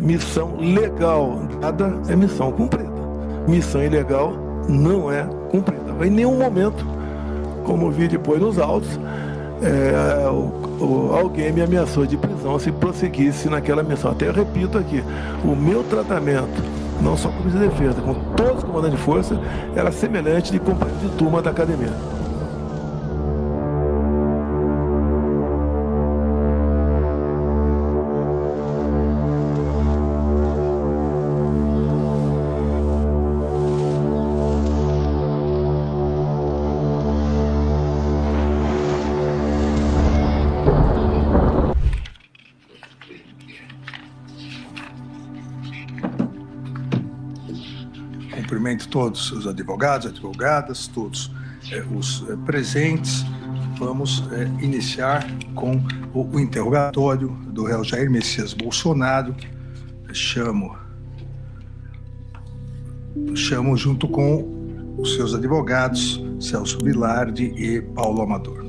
Missão legal dada é missão cumprida. Missão ilegal não é cumprida. Em nenhum momento, como vi depois nos autos, alguém me ameaçou de prisão se prosseguisse naquela missão. Até eu repito aqui, o meu tratamento, não só com a Polícia de Defesa, com todos os comandantes de força, era semelhante de companheiro de turma da academia. Cumprimento todos os advogados, advogadas, todos os presentes. Vamos iniciar com o interrogatório do réu Jair Messias Bolsonaro. Chamo junto com os seus advogados, Celso Vilardi e Paulo Amador.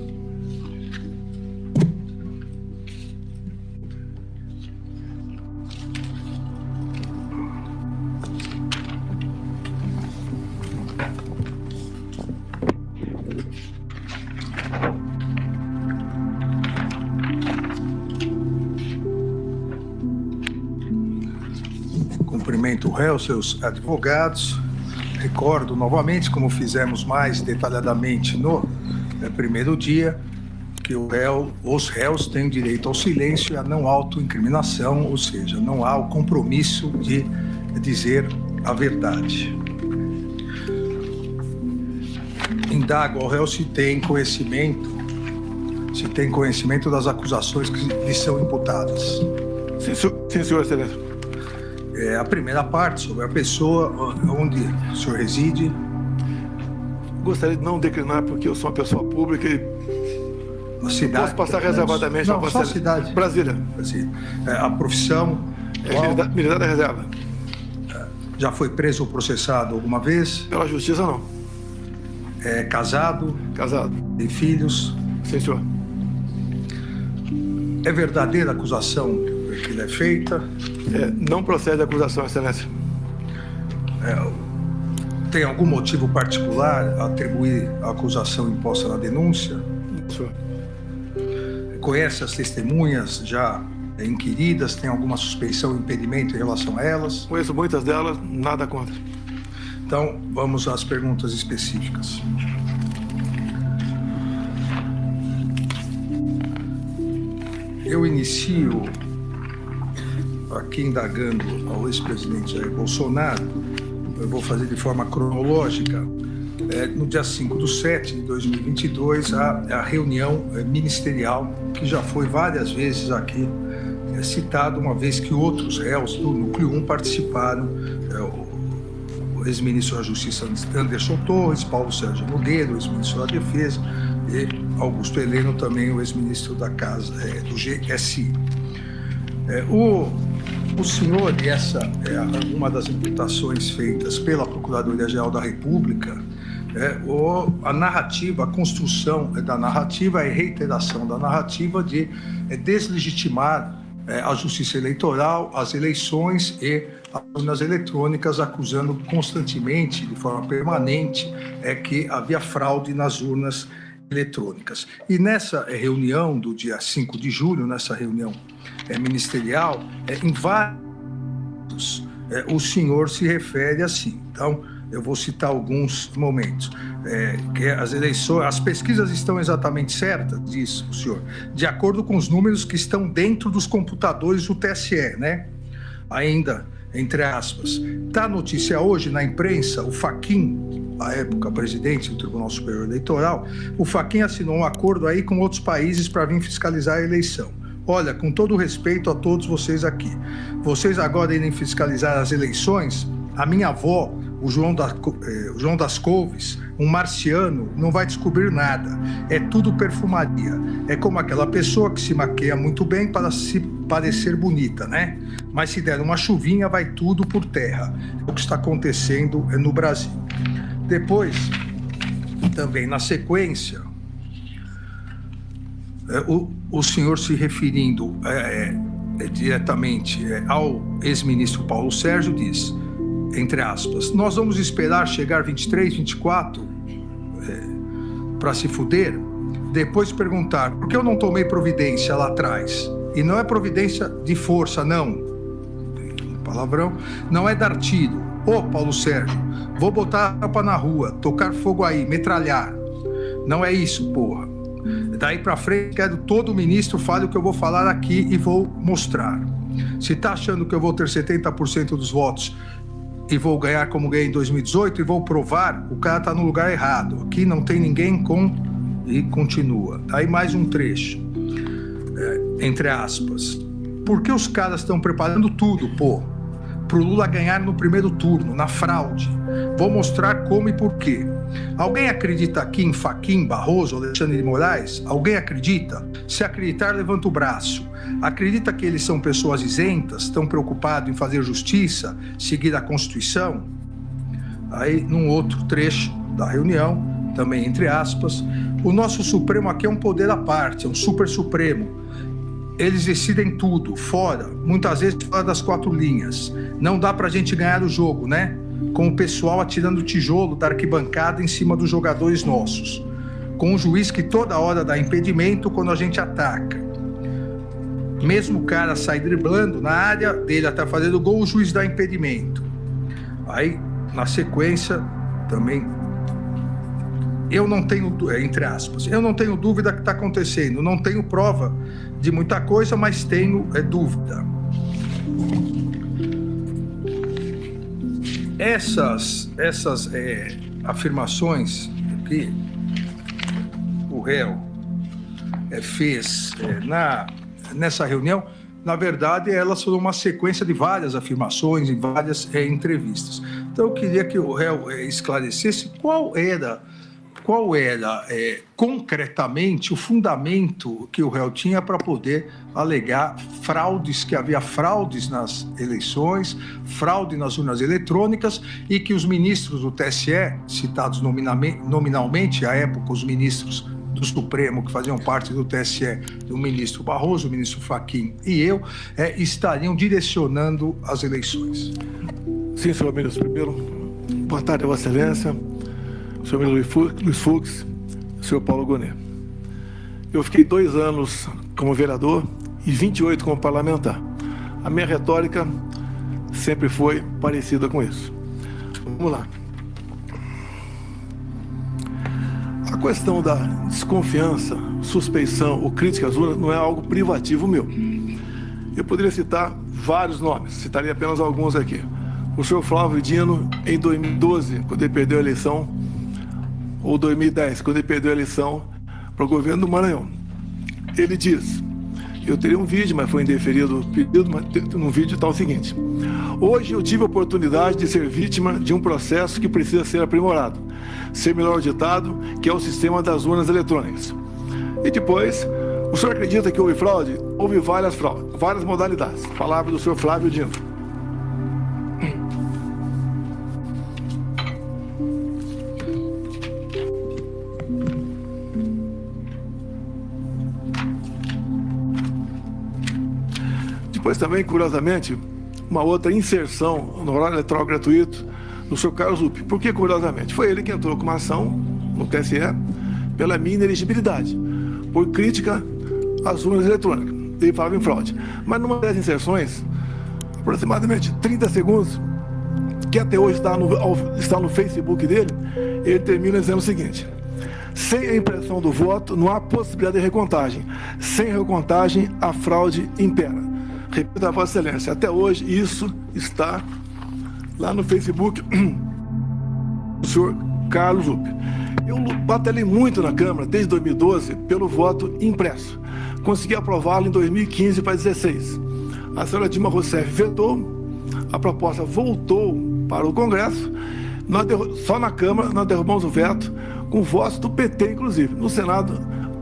Cumprimento o réu, seus advogados. Recordo novamente, como fizemos mais detalhadamente no primeiro dia, que os réus têm direito ao silêncio e à não autoincriminação, ou seja, não há o compromisso de dizer a verdade. Indago ao réu se tem conhecimento das acusações que lhe são imputadas. Sim, senhor excelência. A primeira parte, sobre a pessoa, onde o senhor reside. Gostaria de não declinar, porque eu sou uma pessoa pública e a cidade. Posso passar reservadamente? Não, só a cidade. Brasília. A profissão. Militar da reserva. Já foi preso ou processado alguma vez? Pela justiça, não. É casado? Casado. Tem filhos? Sim, senhor. É verdadeira a acusação que lhe é feita? Não procede a acusação, excelência. Tem algum motivo particular a atribuir a acusação imposta na denúncia? Senhor. Conhece as testemunhas já inquiridas? Tem alguma suspeição, impedimento em relação a elas? Conheço muitas delas, nada contra. Então, vamos às perguntas específicas. Eu inicio aqui indagando ao ex-presidente Jair Bolsonaro. Eu vou fazer de forma cronológica. No dia 5/7 de 2022, a reunião ministerial, que já foi várias vezes aqui citado, uma vez que outros réus do Núcleo 1 participaram, o ex-ministro da Justiça Anderson Torres, Paulo Sérgio Nogueira, o ex-ministro da Defesa, e Augusto Heleno, também o ex-ministro da Casa, do GSI. O senhor, e essa é uma das imputações feitas pela Procuradoria-Geral da República, a narrativa, a construção da narrativa e reiteração da narrativa de deslegitimar a justiça eleitoral, as eleições e as urnas eletrônicas, acusando constantemente, de forma permanente, que havia fraude nas urnas eletrônicas. E nessa reunião do dia 5 de julho, nessa reunião ministerial, em vários, o senhor se refere assim. Então, eu vou citar alguns momentos. Que as eleições, as pesquisas estão exatamente certas, diz o senhor, de acordo com os números que estão dentro dos computadores do TSE, né? Ainda, entre aspas, está a notícia hoje na imprensa, o Fachin, à época presidente do Tribunal Superior Eleitoral, o Fachin assinou um acordo aí com outros países para vir fiscalizar a eleição. Olha, com todo o respeito a todos vocês aqui, vocês agora irem fiscalizar as eleições, a minha avó, o João das Couves, um marciano, não vai descobrir nada. É tudo perfumaria. É como aquela pessoa que se maquia muito bem para se parecer bonita, né? Mas se der uma chuvinha, vai tudo por terra. É o que está acontecendo no Brasil. Depois, também na sequência, o senhor se referindo diretamente ao ex-ministro Paulo Sérgio, diz, entre aspas, nós vamos esperar chegar 23, 24 para se fuder, depois perguntar por que eu não tomei providência lá atrás. E não é providência de força, não. Palavrão. Não é dar tiro. Ô, Paulo Sérgio, vou botar a tropa na rua, tocar fogo aí, metralhar. Não é isso, porra. Daí pra frente, quero todo ministro fale o que eu vou falar aqui e vou mostrar. Se tá achando que eu vou ter 70% dos votos e vou ganhar como ganhei em 2018 e vou provar, o cara tá no lugar errado. Aqui não tem ninguém com... E continua. Aí mais um trecho. Entre aspas. Por que os caras estão preparando tudo, pô? Pro Lula ganhar no primeiro turno, na fraude. Vou mostrar como e por quê. Alguém acredita aqui em Fachin, Barroso, Alexandre de Moraes? Alguém acredita? Se acreditar, levanta o braço. Acredita que eles são pessoas isentas, estão preocupados em fazer justiça, seguir a Constituição? Aí, num outro trecho da reunião, também entre aspas, o nosso Supremo aqui é um poder à parte, é um super Supremo. Eles decidem tudo, fora, muitas vezes fora das quatro linhas. Não dá pra gente ganhar o jogo, né? Com o pessoal atirando tijolo da arquibancada em cima dos jogadores nossos. Com o juiz que toda hora dá impedimento quando a gente ataca. Mesmo o cara sai driblando na área dele até fazer o gol, o juiz dá impedimento. Aí, na sequência, também... Eu não tenho, entre aspas, eu não tenho dúvida que está acontecendo, não tenho prova de muita coisa, mas tenho dúvida. Essas afirmações que o réu fez nessa reunião, na verdade, elas foram uma sequência de várias afirmações em várias entrevistas. Então, eu queria que o réu esclarecesse qual era concretamente o fundamento que o réu tinha para poder alegar fraudes, que havia fraudes nas eleições, fraude nas urnas eletrônicas e que os ministros do TSE, citados nominalmente, à época os ministros do Supremo que faziam parte do TSE, o ministro Barroso, o ministro Fachin e eu, estariam direcionando as eleições. Sim, senhor ministro. Primeiro, boa tarde, Vossa Excelência. Senhor Luiz Fux, senhor Paulo Gonet. Eu fiquei 2 anos como vereador e 28 como parlamentar. A minha retórica sempre foi parecida com isso. Vamos lá. A questão da desconfiança, suspeição ou crítica às urnas não é algo privativo meu. Eu poderia citar vários nomes, citaria apenas alguns aqui. O senhor Flávio Dino, em 2012, quando ele perdeu a eleição, ou 2010, quando ele perdeu a eleição para o governo do Maranhão. Ele diz, eu teria um vídeo, mas foi indeferido o pedido, mas no vídeo está o seguinte: hoje eu tive a oportunidade de ser vítima de um processo que precisa ser aprimorado, ser melhor auditado, que é o sistema das urnas eletrônicas. E depois, o senhor acredita que houve fraude? Houve várias fraudes, várias modalidades. Palavra do senhor Flávio Dino. Depois também, curiosamente, uma outra inserção no horário eleitoral gratuito do senhor Carlos Lupe. Por que curiosamente? Foi ele que entrou com uma ação no TSE pela minha inelegibilidade, por crítica às urnas eletrônicas. Ele falava em fraude. Mas numa das inserções, aproximadamente 30 segundos, que até hoje está no Facebook dele, ele termina dizendo o seguinte: sem a impressão do voto, não há possibilidade de recontagem. Sem recontagem, a fraude impera. Repito a Vossa Excelência, até hoje isso está lá no Facebook do senhor Carlos Lupe. Eu batalhei muito na Câmara, desde 2012, pelo voto impresso. Consegui aprová-lo em 2015 para 2016. A senhora Dilma Rousseff vetou, a proposta voltou para o Congresso, só na Câmara nós derrubamos o veto, com votos do PT, inclusive. No Senado,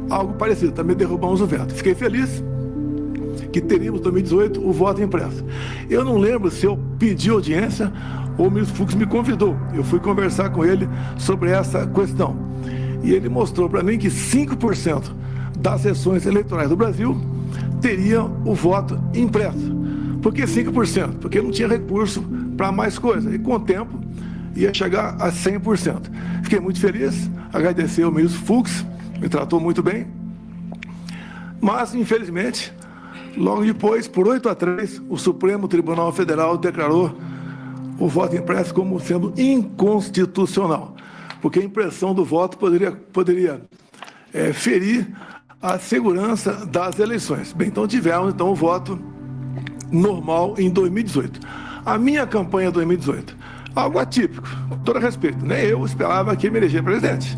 algo parecido, também derrubamos o veto. Fiquei feliz que teríamos em 2018 o voto impresso. Eu não lembro se eu pedi audiência ou o ministro Fux me convidou. Eu fui conversar com ele sobre essa questão. E ele mostrou para mim que 5% das sessões eleitorais do Brasil teria o voto impresso. Por que 5%? Porque não tinha recurso para mais coisa. E com o tempo ia chegar a 100%. Fiquei muito feliz, agradecer ao ministro Fux, me tratou muito bem. Mas, infelizmente, logo depois, por 8-3, o Supremo Tribunal Federal declarou o voto impresso como sendo inconstitucional, porque a impressão do voto poderia ferir a segurança das eleições. Bem, então tivemos o voto normal em 2018. A minha campanha 2018, algo atípico, com todo respeito, nem eu esperava que me eleger presidente,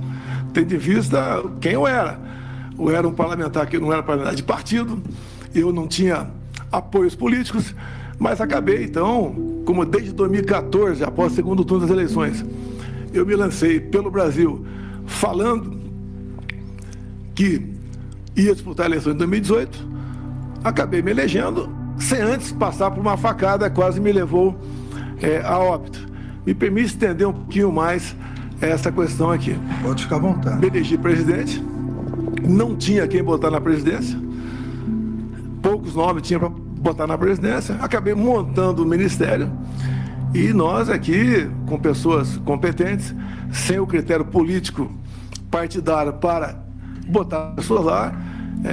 tendo em vista quem eu era. Eu era um parlamentar que não era parlamentar de partido, eu não tinha apoios políticos, mas acabei, então, como desde 2014, após o segundo turno das eleições, eu me lancei pelo Brasil falando que ia disputar a eleição em 2018, acabei me elegendo, sem antes passar por uma facada, quase me levou a óbito. Me permite estender um pouquinho mais essa questão aqui. Pode ficar à vontade. Me elegi presidente, não tinha quem botar na presidência, poucos nomes tinha para botar na presidência, acabei montando o ministério e nós aqui, com pessoas competentes, sem o critério político partidário para botar pessoas lá,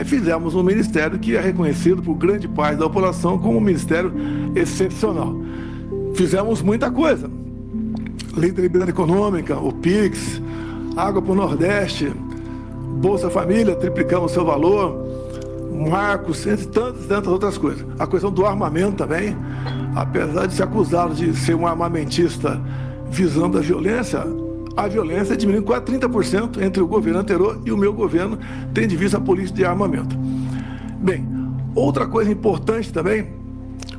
fizemos um ministério que é reconhecido por grande parte da população como um ministério excepcional. Fizemos muita coisa. Lei da Liberdade Econômica, o PIX, Água para o Nordeste, Bolsa Família, triplicamos seu valor, marcos, entre tantas outras coisas. A questão do armamento também, apesar de ser acusado de ser um armamentista visando a violência diminuiu quase 30% entre o governo anterior e o meu governo, tendo em vista a política de armamento. Bem, outra coisa importante também,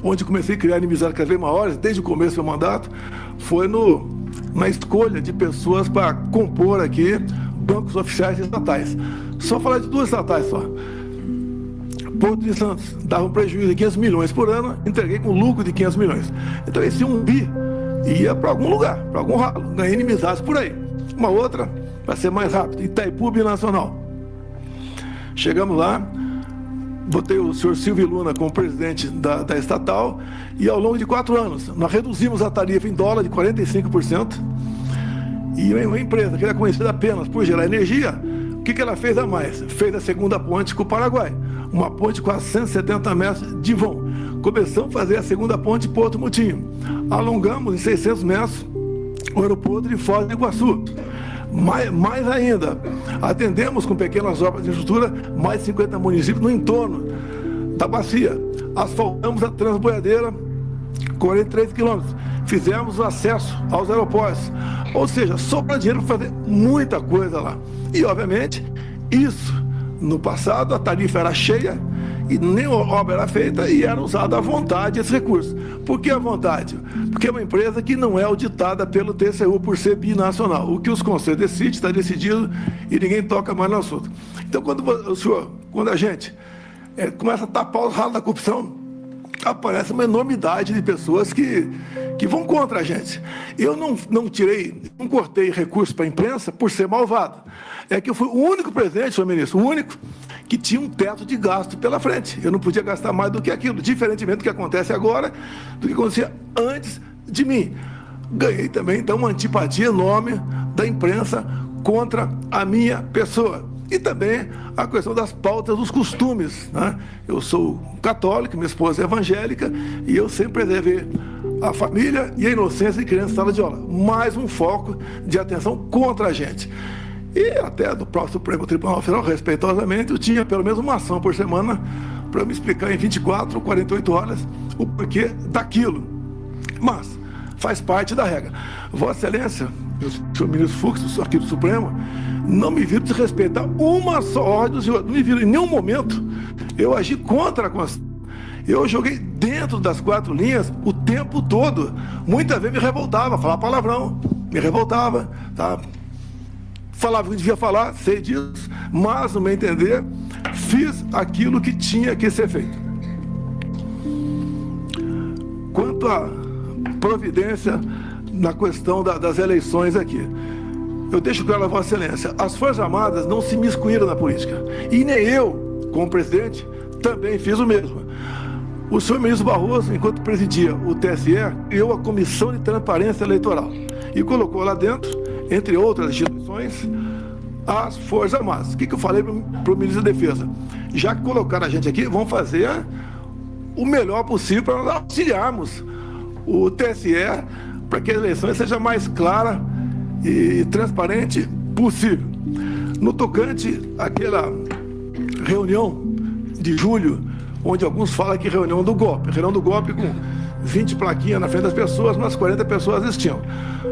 onde comecei a criar inimizades cada vez maiores, desde o começo do meu mandato, foi na escolha de pessoas para compor aqui bancos oficiais estatais. Só falar de duas estatais só. Porto de Santos dava um prejuízo de 500 milhões por ano, entreguei com lucro de 500 milhões. Então esse 1 bi ia para algum lugar, para algum ralo, ganhei inimizades por aí. Uma outra, para ser mais rápido, Itaipu Binacional. Chegamos lá, botei o senhor Silvio Luna como presidente da estatal e ao longo de 4 anos nós reduzimos a tarifa em dólar de 45% e uma empresa que era conhecida apenas por gerar energia, o que ela fez a mais? Fez a segunda ponte com o Paraguai, uma ponte com 170 metros de vão. Começamos a fazer a segunda ponte Porto Mutinho, alongamos em 600 metros o aeroporto de Foz do Iguaçu. Mais ainda, atendemos com pequenas obras de infraestrutura mais de 50 municípios no entorno da bacia. Asfaltamos a Transboiadeira, 43 quilômetros. Fizemos o acesso aos aeroportos. Ou seja, sobra dinheiro para fazer muita coisa lá. E, obviamente, isso, no passado, a tarifa era cheia e nem obra era feita e era usado à vontade esse recurso. Por que à vontade? Porque é uma empresa que não é auditada pelo TCU por ser binacional. O que os conselhos decidem está decidido e ninguém toca mais no assunto. Então, quando a gente começa a tapar os ralos da corrupção, aparece uma enormidade de pessoas que vão contra a gente. Eu não cortei recursos para a imprensa por ser malvado. É que eu fui o único presidente, senhor ministro, o único que tinha um teto de gasto pela frente. Eu não podia gastar mais do que aquilo, diferentemente do que acontece agora, do que acontecia antes de mim. Ganhei também, então, uma antipatia enorme da imprensa contra a minha pessoa. E também a questão das pautas dos costumes, né? Eu sou católico, minha esposa é evangélica, e eu sempre preservei a família e a inocência de criança em sala de aula. Mais um foco de atenção contra a gente. E até do próprio Supremo Tribunal Federal, respeitosamente, eu tinha pelo menos uma ação por semana para me explicar em 24 ou 48 horas o porquê daquilo. Mas faz parte da regra. Vossa Excelência, senhor ministro Fux, aqui do Supremo, não me viram desrespeitar uma só ordem do senhor. Não me viram em nenhum momento eu agi contra a Constituição. Eu joguei dentro das 4 linhas o tempo todo. Muitas vezes me revoltava, falava palavrão, me revoltava, tá? Falava o que devia falar, sei disso, mas, no meu entender, fiz aquilo que tinha que ser feito. Quanto à providência na questão das eleições aqui, eu deixo claro a Vossa Excelência, as Forças Armadas não se miscuíram na política. E nem eu, como presidente, também fiz o mesmo. O senhor ministro Barroso, enquanto presidia o TSE, criou a Comissão de Transparência Eleitoral e colocou lá dentro, entre outras instituições, as Forças Armadas. O que eu falei para o ministro da Defesa? Já que colocaram a gente aqui, vamos fazer o melhor possível para nós auxiliarmos o TSE para que a eleição seja mais clara e transparente possível. No tocante àquela reunião de julho, onde alguns falam que reunião do golpe com 20 plaquinhas na frente das pessoas, mas 40 pessoas assistiam.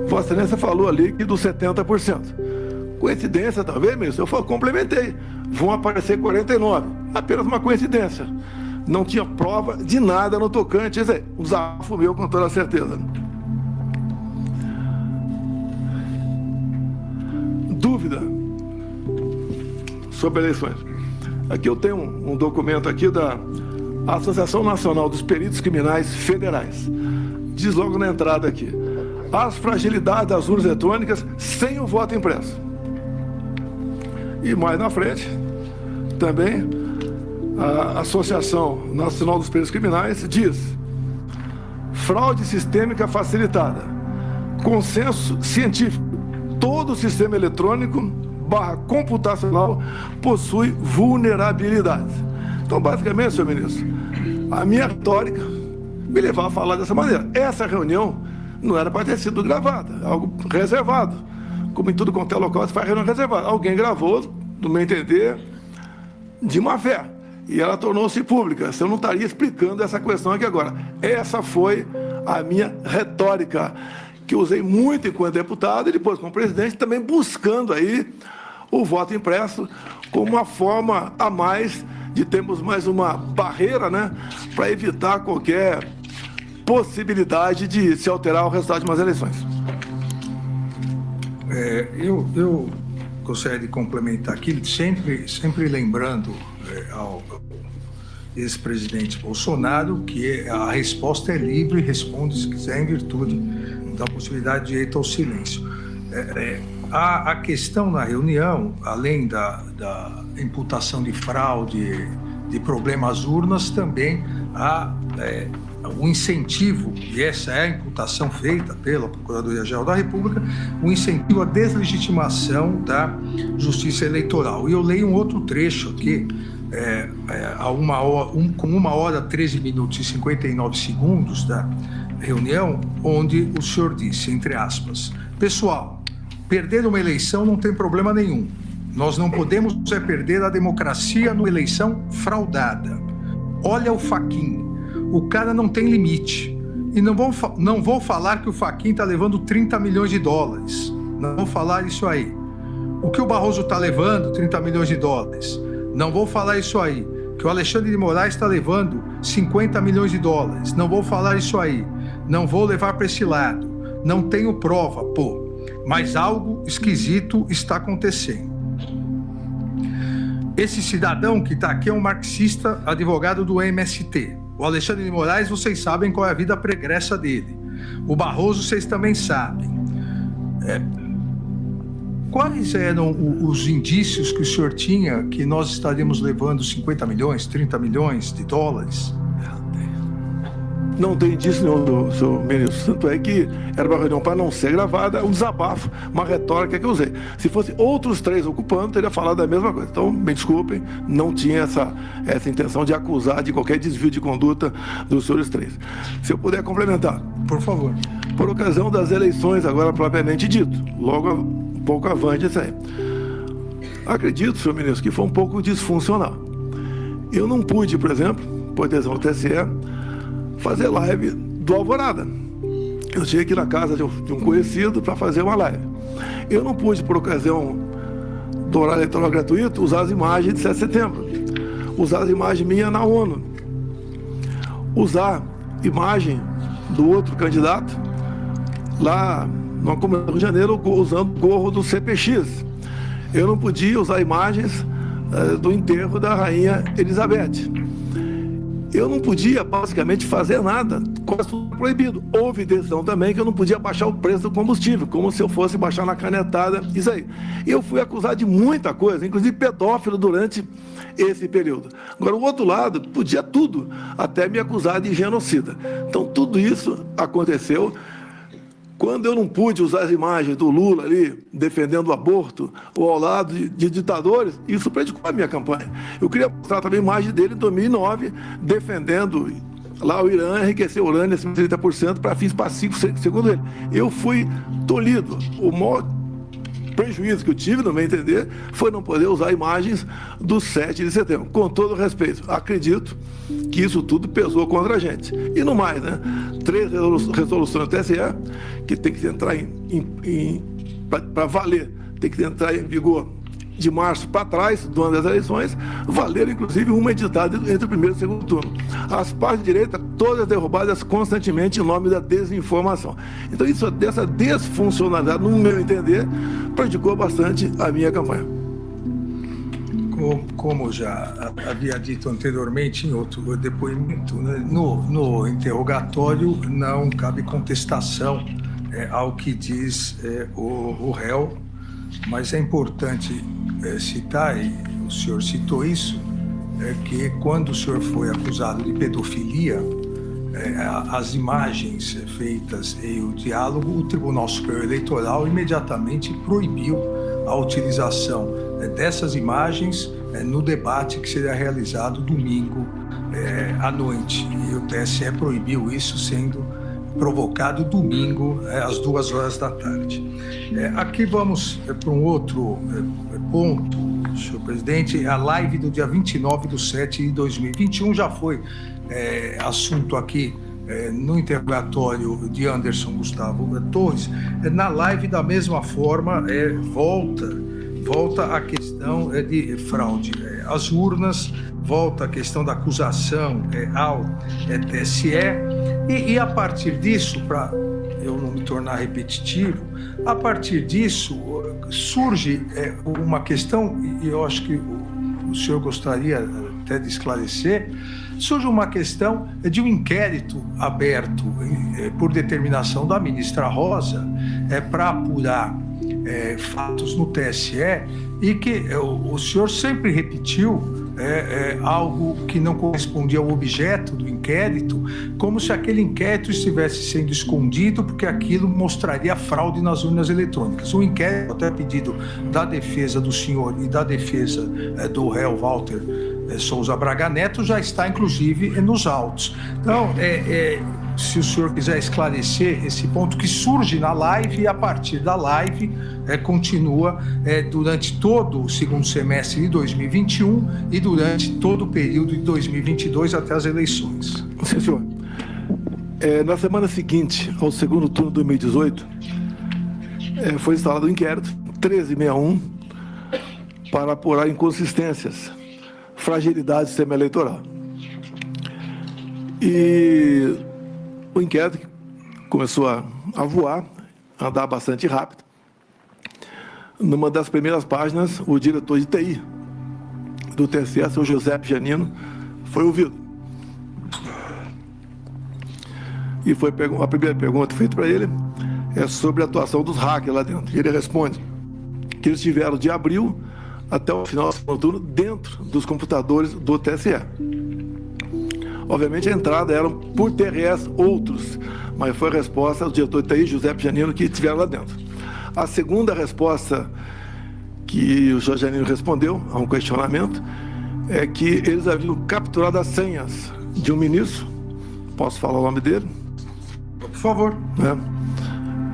Vossa Excelência falou ali que dos 70%. Coincidência, talvez, ministro? Eu complementei. Vão aparecer 49. Apenas uma coincidência. Não tinha prova de nada no tocante. Isso aí, um desafio meu com toda certeza. Dúvida sobre eleições. Aqui eu tenho um documento aqui da Associação Nacional dos Peritos Criminais Federais. Diz logo na entrada aqui: as fragilidades das urnas eletrônicas sem o voto impresso. E mais na frente, também, a Associação Nacional dos Peritos Criminais diz: fraude sistêmica facilitada, consenso científico, todo o sistema eletrônico / computacional possui vulnerabilidades. Então, basicamente, senhor ministro, a minha retórica me levava a falar dessa maneira. Essa reunião não era para ter sido gravada, algo reservado. Como em tudo quanto é local, se faz reunião reservada. Alguém gravou, no meu entender, de má fé. E ela tornou-se pública. Eu não estaria explicando essa questão aqui agora. Essa foi a minha retórica, que eu usei muito enquanto deputado e depois como presidente, também buscando aí o voto impresso como uma forma a mais de termos mais uma barreira, né, para evitar qualquer possibilidade de se alterar o resultado de umas eleições. Eu gostaria de complementar aqui, sempre lembrando ao ex-presidente Bolsonaro que a resposta é livre, responde se quiser em virtude da possibilidade de direito ao silêncio. A questão na reunião, além da imputação de fraude, de problemas às urnas, também há o incentivo, e essa é a imputação feita pela Procuradoria-Geral da República, o incentivo à deslegitimação da Justiça Eleitoral. E eu leio um outro trecho aqui, com 1h, 13 minutos e 59 segundos da reunião, onde o senhor disse, entre aspas: pessoal, perder uma eleição não tem problema nenhum. Nós não podemos perder a democracia numa eleição fraudada. Olha o Fachin, o cara não tem limite. E não vou falar que o Fachin está levando 30 milhões de dólares. Não vou falar isso aí. O que o Barroso está levando, 30 milhões de dólares. Não vou falar isso aí. Que o Alexandre de Moraes está levando 50 milhões de dólares. Não vou falar isso aí. Não vou levar para esse lado. Não tenho prova, pô. Mas algo esquisito está acontecendo. Esse cidadão que está aqui é um marxista, advogado do MST. O Alexandre de Moraes, vocês sabem qual é a vida pregressa dele. O Barroso, vocês também sabem. Quais eram os indícios que o senhor tinha que nós estaríamos levando 50 milhões, 30 milhões de dólares? Não tem indício nenhum, senhor ministro. Tanto é que era uma reunião para não ser gravada, um desabafo, uma retórica que eu usei. Se fosse outros 3 ocupando, teria falado da mesma coisa. Então, me desculpem, não tinha essa intenção de acusar de qualquer desvio de conduta dos senhores 3. Se eu puder complementar. Por favor. Por ocasião das eleições, agora propriamente dito, logo um pouco avante isso aí. Acredito, senhor ministro, que foi um pouco disfuncional. Eu não pude, por exemplo, por decisão do TSE, fazer live do Alvorada. Eu tinha que ir na casa de um conhecido para fazer uma live. Eu não pude, por ocasião do horário eleitoral gratuito, usar as imagens de 7 de setembro. Usar as imagens minhas na ONU. Usar imagem do outro candidato lá na comunidade do Rio de Janeiro usando o gorro do CPX. Eu não podia usar imagens do enterro da rainha Elizabeth. Eu não podia, basicamente, fazer nada quase tudo proibido. Houve decisão também que eu não podia baixar o preço do combustível, como se eu fosse baixar na canetada, isso aí. Eu fui acusado de muita coisa, inclusive pedófilo durante esse período. Agora, o outro lado podia tudo, até me acusar de genocida. Então, tudo isso aconteceu. Quando eu não pude usar as imagens do Lula ali, defendendo o aborto, ou ao lado de ditadores, isso prejudicou a minha campanha. Eu queria mostrar também a imagem dele em 2009, defendendo lá o Irã enriquecer urânio acima de 30% para fins pacíficos, segundo ele. Eu fui tolhido. O maior prejuízo que eu tive, no meu entender, foi não poder usar imagens do 7 de setembro. Com todo respeito, acredito que isso tudo pesou contra a gente. E no mais, né? 3 resoluções do TSE, que tem que entrar para valer, tem que entrar em vigor de março para trás, do ano das eleições, valeram inclusive uma editada entre o primeiro e o segundo turno. As partes de direita, todas derrubadas constantemente em nome da desinformação. Então, dessa desfuncionalidade, no meu entender, prejudicou bastante a minha campanha. Como já havia dito anteriormente em outro depoimento, né, no interrogatório não cabe contestação ao que diz o réu, mas é importante citar, e o senhor citou isso, que quando o senhor foi acusado de pedofilia, as imagens feitas e o diálogo, o Tribunal Superior Eleitoral imediatamente proibiu a utilização dessas imagens no debate que seria realizado domingo à noite. E o TSE proibiu isso, sendo provocado domingo às 2 horas da tarde. Aqui vamos para um outro ponto, senhor presidente. A live do dia 29/7/2021 já foi assunto aqui no interrogatório de Anderson Gustavo Torres. Na live, da mesma forma, volta a questão de fraude às urnas, volta a questão da acusação ao TSE, e a partir disso, para eu não me tornar repetitivo, a partir disso surge uma questão, e eu acho que o senhor gostaria até de esclarecer, surge uma questão de um inquérito aberto por determinação da ministra Rosa para apurar fatos no TSE, e que o senhor sempre repetiu algo que não correspondia ao objeto do inquérito, como se aquele inquérito estivesse sendo escondido, porque aquilo mostraria fraude nas urnas eletrônicas. O inquérito, até pedido da defesa do senhor e da defesa do réu Walter Souza Braga Neto, já está inclusive nos autos. Então, se o senhor quiser esclarecer esse ponto que surge na live, e a partir da live continua durante todo o segundo semestre de 2021 e durante todo o período de 2022 até as eleições. Sim, senhor. Na semana seguinte ao segundo turno de 2018, foi instalado um inquérito 1361 para apurar inconsistências, fragilidades do sistema eleitoral. E o inquérito começou a voar, a andar bastante rápido. Numa das primeiras páginas, o diretor de TI do TSE, o José Janino, foi ouvido. E foi a primeira pergunta feita para ele sobre a atuação dos hackers lá dentro. E ele responde que eles tiveram de abril até o final do segundo turno dentro dos computadores do TSE. Obviamente a entrada eram por TRS outros, mas foi a resposta do diretor de TI, José Janino, que estiveram lá dentro. A segunda resposta que o José Janino respondeu a um questionamento é que eles haviam capturado as senhas de um ministro, posso falar o nome dele? Por favor.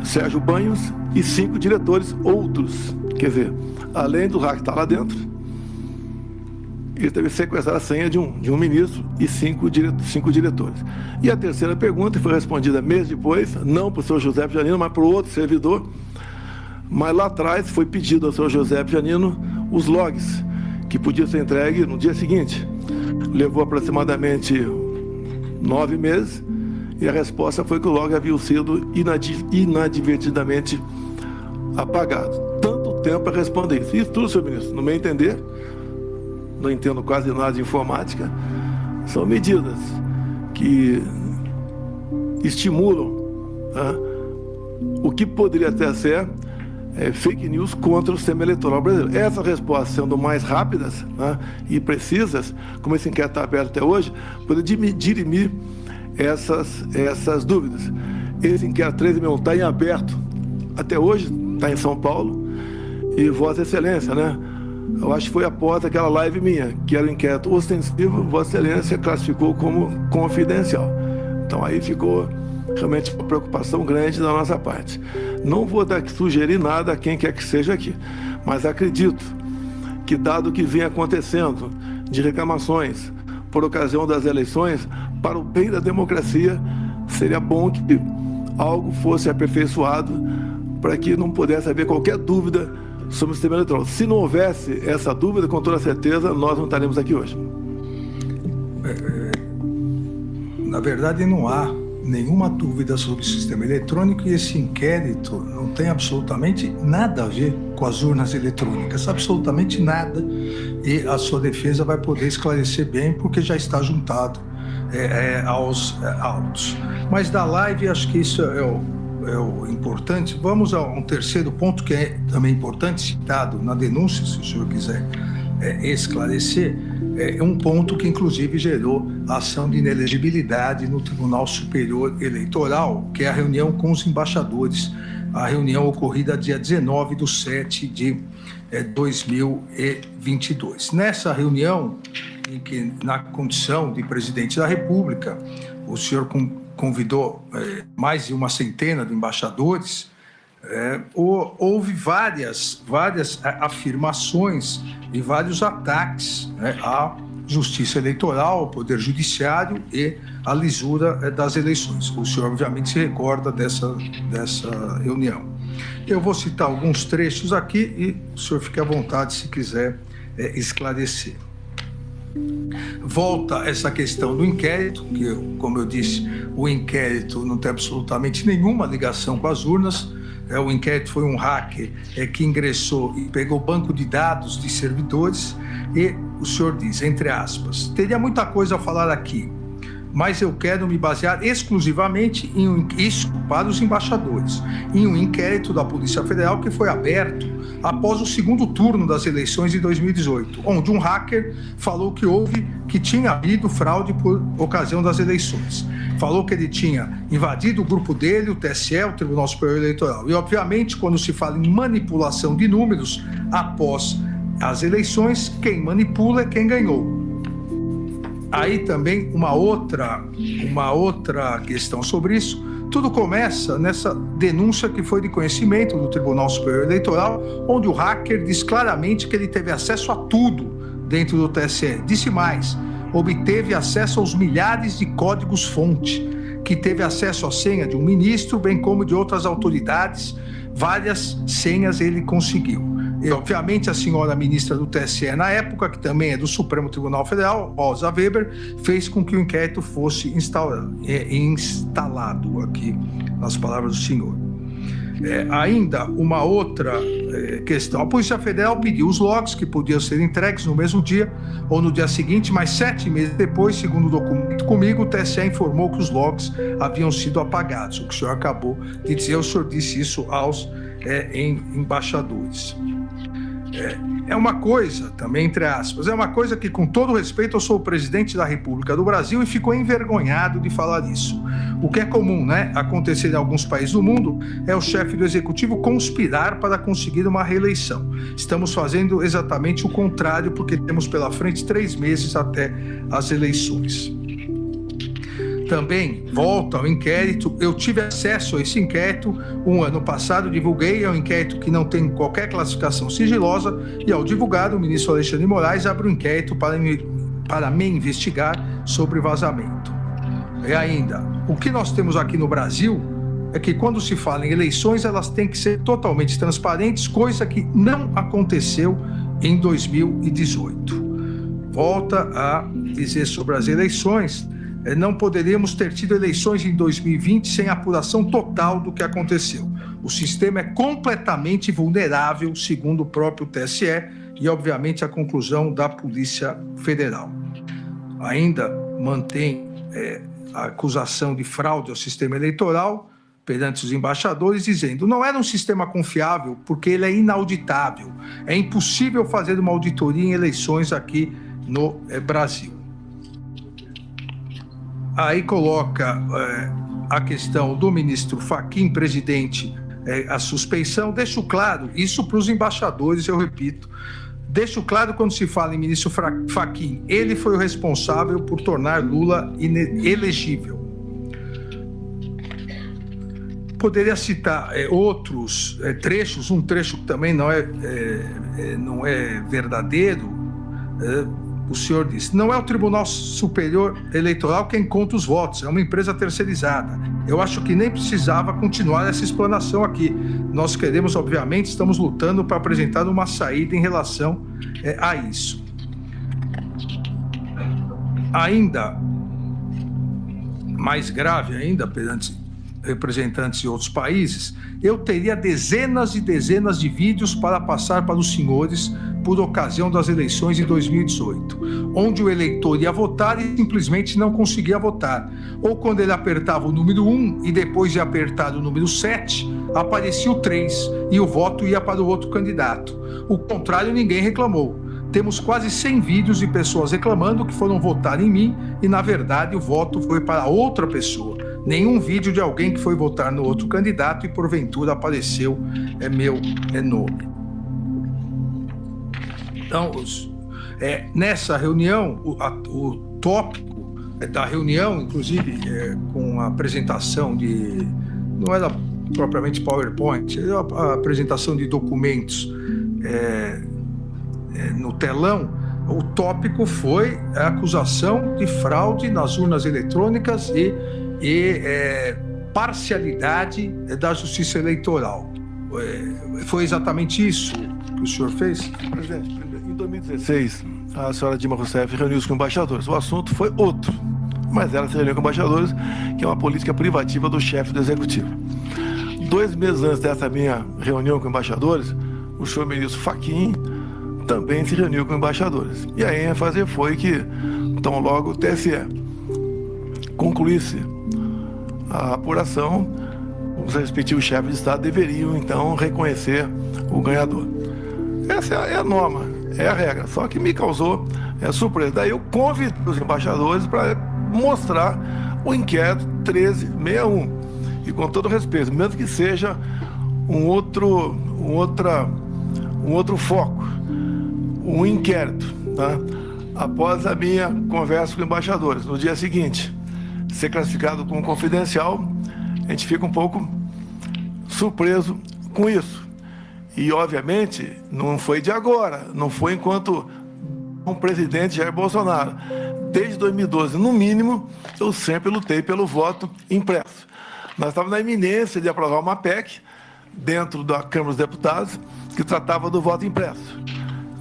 Sérgio Banhos, e 5 diretores outros. Quer dizer, além do hack estar lá dentro, ele teve que sequestrar a senha de um ministro e 5 diretores. E a terceira pergunta foi respondida meses depois, não para o senhor José Janino, mas para o outro servidor. Mas lá atrás foi pedido ao senhor José Janino os logs, que podiam ser entregues no dia seguinte. Levou aproximadamente 9 meses, e a resposta foi que o log havia sido inadvertidamente apagado. Tanto tempo para responder isso. Isso tudo, senhor ministro, no meu entender, não entendo quase nada de informática, são medidas que estimulam, né, o que poderia até ser fake news contra o sistema eleitoral brasileiro. Essas respostas sendo mais rápidas, né, e precisas, como esse inquérito está aberto até hoje, poderia dirimir essas dúvidas. Esse inquérito 1361 está em aberto até hoje, está em São Paulo, e Vossa Excelência, né? Eu acho que foi após aquela live minha, que era um inquérito ostensivo, Vossa Excelência classificou como confidencial. Então aí ficou realmente uma preocupação grande da nossa parte. Não vou sugerir nada a quem quer que seja aqui, mas acredito que, dado o que vem acontecendo de reclamações por ocasião das eleições, para o bem da democracia, seria bom que algo fosse aperfeiçoado para que não pudesse haver qualquer dúvida sobre o sistema eleitoral. Se não houvesse essa dúvida, com toda certeza, nós não estaremos aqui hoje. Na verdade, não há nenhuma dúvida sobre o sistema eletrônico, e esse inquérito não tem absolutamente nada a ver com as urnas eletrônicas, absolutamente nada, e a sua defesa vai poder esclarecer bem, porque já está juntado aos autos. Mas da live, acho que isso é o importante. Vamos a um terceiro ponto que é também importante, citado na denúncia, se o senhor quiser esclarecer. É um ponto que, inclusive, gerou a ação de inelegibilidade no Tribunal Superior Eleitoral, que é a reunião com os embaixadores, a reunião ocorrida dia 19/7/2022. Nessa reunião, em que, na condição de presidente da República, o senhor convidou mais de uma centena de embaixadores, houve várias afirmações e vários ataques, à justiça eleitoral, ao poder judiciário e à lisura das eleições. O senhor, obviamente, se recorda dessa reunião. Eu vou citar alguns trechos aqui e o senhor fique à vontade se quiser esclarecer. Volta essa questão do inquérito, que, como eu disse, o inquérito não tem absolutamente nenhuma ligação com as urnas. O inquérito foi um hacker que ingressou e pegou banco de dados de servidores, e o senhor diz, entre aspas, teria muita coisa a falar aqui, mas eu quero me basear exclusivamente isso para os embaixadores, em um inquérito da Polícia Federal que foi aberto após o segundo turno das eleições de 2018, onde um hacker falou que tinha havido fraude por ocasião das eleições. Falou que ele tinha invadido o grupo dele, o TSE, o Tribunal Superior Eleitoral. E, obviamente, quando se fala em manipulação de números após as eleições, quem manipula é quem ganhou. Aí também uma outra questão sobre isso. Tudo começa nessa denúncia que foi de conhecimento do Tribunal Superior Eleitoral, onde o hacker diz claramente que ele teve acesso a tudo dentro do TSE. Disse mais, obteve acesso aos milhares de códigos-fonte, que teve acesso à senha de um ministro, bem como de outras autoridades. Várias senhas ele conseguiu. E, obviamente, a senhora ministra do TSE na época, que também é do Supremo Tribunal Federal, Rosa Weber, fez com que o inquérito fosse instalado aqui, nas palavras do senhor. Ainda uma outra questão. A Polícia Federal pediu os logs, que podiam ser entregues no mesmo dia ou no dia seguinte, mas 7 meses depois, segundo o documento comigo, o TSE informou que os logs haviam sido apagados. O que o senhor acabou de dizer, o senhor disse isso aos embaixadores. É uma coisa, também entre aspas, é uma coisa que, com todo respeito, eu sou o presidente da República do Brasil e fico envergonhado de falar isso. O que é comum, acontecer em alguns países do mundo é o chefe do executivo conspirar para conseguir uma reeleição. Estamos fazendo exatamente o contrário, porque temos pela frente 3 meses até as eleições. Também, volta ao inquérito, eu tive acesso a esse inquérito um ano passado, divulguei, é um inquérito que não tem qualquer classificação sigilosa, e ao divulgar, o ministro Alexandre de Moraes abre um inquérito para me investigar sobre vazamento. E ainda, o que nós temos aqui no Brasil é que, quando se fala em eleições, elas têm que ser totalmente transparentes, coisa que não aconteceu em 2018. Volta a dizer sobre as eleições, não poderíamos ter tido eleições em 2020 sem apuração total do que aconteceu. O sistema é completamente vulnerável, segundo o próprio TSE, e, obviamente, a conclusão da Polícia Federal. Ainda mantém a acusação de fraude ao sistema eleitoral perante os embaixadores, dizendo: não era um sistema confiável porque ele é inauditável. É impossível fazer uma auditoria em eleições aqui no Brasil. Aí coloca a questão do ministro Fachin, presidente, a suspeição. Deixo claro, isso para os embaixadores, eu repito, deixo claro quando se fala em ministro Fachin, ele foi o responsável por tornar Lula inelegível. Poderia citar outros trechos, um trecho que também não é verdadeiro. O senhor disse: não é o Tribunal Superior Eleitoral quem conta os votos, é uma empresa terceirizada. Eu acho que nem precisava continuar essa explanação aqui. Nós queremos, obviamente, estamos lutando para apresentar uma saída em relação a isso. Ainda mais grave ainda, perante representantes de outros países, eu teria dezenas e dezenas de vídeos para passar para os senhores por ocasião das eleições de 2018, onde o eleitor ia votar e simplesmente não conseguia votar. Ou quando ele apertava o número 1 e depois de apertar o número 7, aparecia o 3 e o voto ia para o outro candidato. O contrário, ninguém reclamou. Temos quase 100 vídeos de pessoas reclamando que foram votar em mim e, na verdade, o voto foi para outra pessoa. Nenhum vídeo de alguém que foi votar no outro candidato e, porventura, apareceu meu nome. Então, nessa reunião, o tópico da reunião, inclusive com a apresentação de... não era propriamente PowerPoint, era a apresentação de documentos no telão. O tópico foi a acusação de fraude nas urnas eletrônicas e parcialidade da Justiça Eleitoral. Foi exatamente isso que o senhor fez? Presidente, em 2016, a senhora Dilma Rousseff reuniu-se com embaixadores. O assunto foi outro, mas ela se reuniu com embaixadores, que é uma política privativa do chefe do Executivo. 2 meses antes dessa minha reunião com embaixadores, o senhor ministro Fachin também se reuniu com embaixadores. E a ênfase foi que, tão logo o TSE concluísse a apuração, os respectivos chefes de Estado deveriam, então, reconhecer o ganhador. Essa é a norma, é a regra, só que me causou surpresa. Daí eu convidei os embaixadores para mostrar o inquérito 1361. E com todo respeito, mesmo que seja um outro foco, um inquérito, tá? Após a minha conversa com embaixadores, no dia seguinte, ser classificado como confidencial, a gente fica um pouco surpreso com isso. E, obviamente, não foi de agora, não foi enquanto o presidente Jair Bolsonaro. Desde 2012, no mínimo, eu sempre lutei pelo voto impresso. Nós estávamos na iminência de aprovar uma PEC dentro da Câmara dos Deputados que tratava do voto impresso.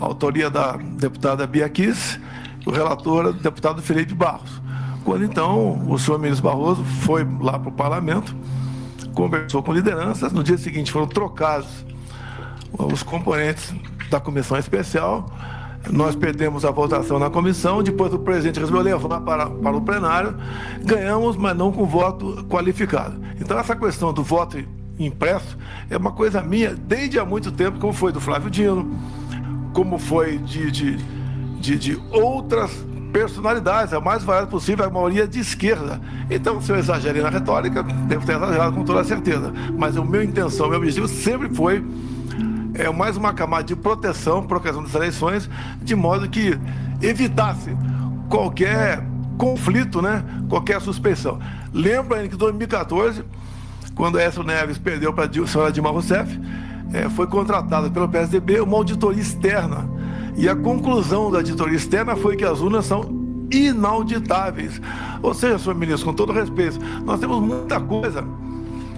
A autoria da deputada Bia Kicis, o relator, o deputado Felipe Barros. Quando, então, o senhor ministro Barroso foi lá para o parlamento, conversou com lideranças, no dia seguinte foram trocados os componentes da comissão especial, nós perdemos a votação na comissão, depois o presidente resolveu levar para o plenário, ganhamos, mas não com voto qualificado. Então essa questão do voto impresso é uma coisa minha desde há muito tempo, como foi do Flávio Dino, como foi de outras personalidades, a mais variada possível, a maioria de esquerda. Então, se eu exagerei na retórica, devo ter exagerado com toda certeza. Mas a minha intenção, o meu objetivo sempre foi mais uma camada de proteção por ocasião das eleições, de modo que evitasse qualquer conflito, né? Qualquer suspeição. Lembra ainda que em 2014, quando Aécio Neves perdeu para a senhora Dilma Rousseff, foi contratada pelo PSDB uma auditoria externa. E a conclusão da auditoria externa foi que as urnas são inauditáveis. Ou seja, senhor ministro, com todo respeito, nós temos muita coisa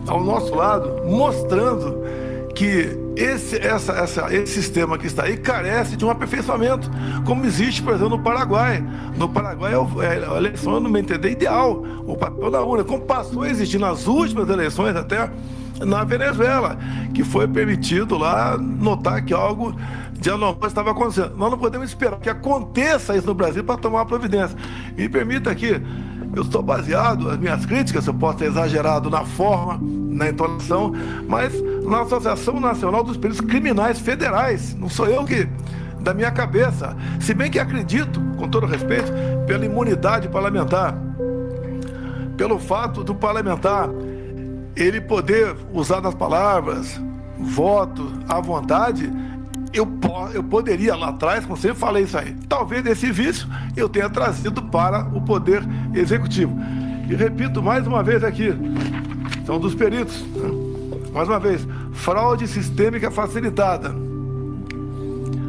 ao nosso lado mostrando que esse sistema que está aí carece de um aperfeiçoamento, como existe, por exemplo, no Paraguai. No Paraguai a eleição, no meu entender, ideal, o papel da urna, como passou a existir nas últimas eleições, até na Venezuela, que foi permitido lá notar que algo de anormal estava acontecendo. Nós não podemos esperar que aconteça isso no Brasil para tomar uma providência. Me permita aqui eu estou baseado, as minhas críticas, eu posso ter exagerado na forma, na entonação, mas na Associação Nacional dos Peritos Criminais Federais, não sou eu que, da minha cabeça, se bem que acredito, com todo respeito, pela imunidade parlamentar, pelo fato do parlamentar ele poder usar das palavras, voto à vontade, eu poderia lá atrás, como sempre falei isso aí, talvez esse vício eu tenha trazido para o Poder Executivo. E repito mais uma vez aqui, são dos peritos, né? Mais uma vez, fraude sistêmica facilitada.